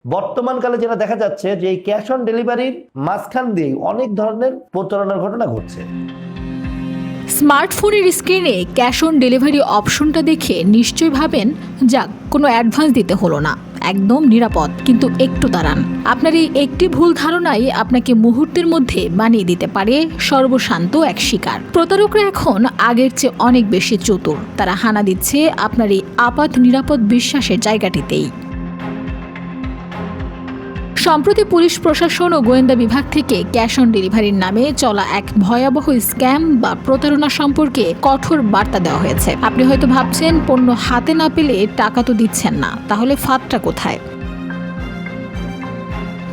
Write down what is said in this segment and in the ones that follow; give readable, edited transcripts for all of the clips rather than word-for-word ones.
বর্তমানকালে যেটা দেখা যাচ্ছে যে এই ক্যাশ অন ডেলিভারির মাঝখান দিয়ে অনেক ধরনের প্রতারণার ঘটনা ঘটছে। স্মার্টফোনের স্ক্রিনে ক্যাশ অন ডেলিভারি অপশনটা দেখে নিশ্চয়ই ভাবেন, যাক, কোনো অ্যাডভান্স দিতে হলো না, একদম নিরাপদ। কিন্তু একটু দাঁড়ান, আপনার এই একটি ভুল ধারণাই আপনাকে মুহূর্তের মধ্যে বানিয়ে দিতে পারে সর্বশান্ত এক শিকার। প্রতারকরা এখন আগের চেয়ে অনেক বেশি চতুর। তারা হানা দিচ্ছে আপনার এই আপাত নিরাপদ বিশ্বাসের জায়গাটিতেই। সম্প্রতি পুলিশ প্রশাসন ও গোয়েন্দা বিভাগ থেকে ক্যাশ অন ডেলিভারির নামে চলা এক ভয়াবহ স্ক্যাম বা প্রতারণা সম্পর্কে কঠোর বার্তা দেওয়া হয়েছে। আপনি হয়তো ভাবছেন, পণ্য হাতে না পেলে টাকা তো দিচ্ছেন না, তাহলে ফাঁদটা কোথায়?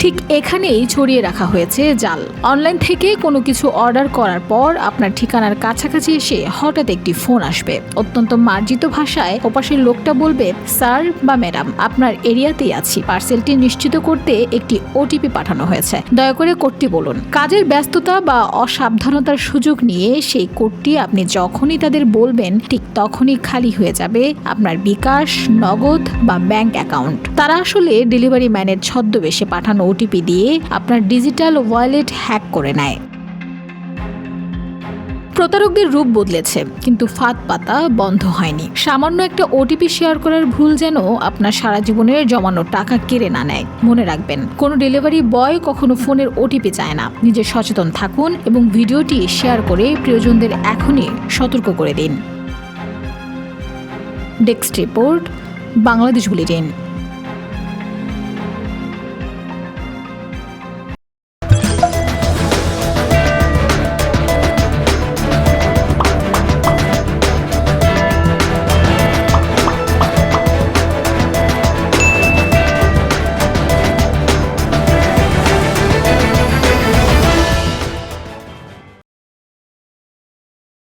ঠিক এখানেই ছড়িয়ে রাখা হয়েছে জাল। অনলাইন থেকে কোনো কিছু অর্ডার করার পর আপনার ঠিকানার কাছাকাছি এসে হঠাৎ একটি ফোন আসবে। অত্যন্ত মার্জিত ভাষায় ওপাশের লোকটা বলবে, স্যার বা ম্যাডাম, আপনার এরিয়াতেই আছি, পার্সেলটি নিশ্চিত করতে একটি ওটিপি পাঠানো হয়েছে, দয়া করে কোডটি বলুন। কাজের ব্যস্ততা বা অসাবধানতার সুযোগ নিয়ে সেই কোডটি আপনি যখনই তাদের বলবেন, ঠিক তখনই খালি হয়ে যাবে আপনার বিকাশ, নগদ বা ব্যাংক অ্যাকাউন্ট। তারা আসলে ডেলিভারি ম্যানের ছদ্মবেশে পাঠানো ওটিপি দিয়ে আপনার ডিজিটাল ওয়ালেট হ্যাক করে নেয়। প্রতারকদের রূপ বদলেছে, কিন্তু ফাঁদ পাতা বন্ধ হয়নি। সামান্য একটা ওটিপি শেয়ার করার ভুল যেন আপনার সারা জীবনের জমানো টাকা কেড়ে না নেয়। মনে রাখবেন, কোনো ডেলিভারি বয় কখনো ফোনের ওটিপি চায় না। নিজে সচেতন থাকুন এবং ভিডিওটি শেয়ার করে প্রিয়জনদের এখনই সতর্ক করে দিন। Desk report, Bangladesh bulletin.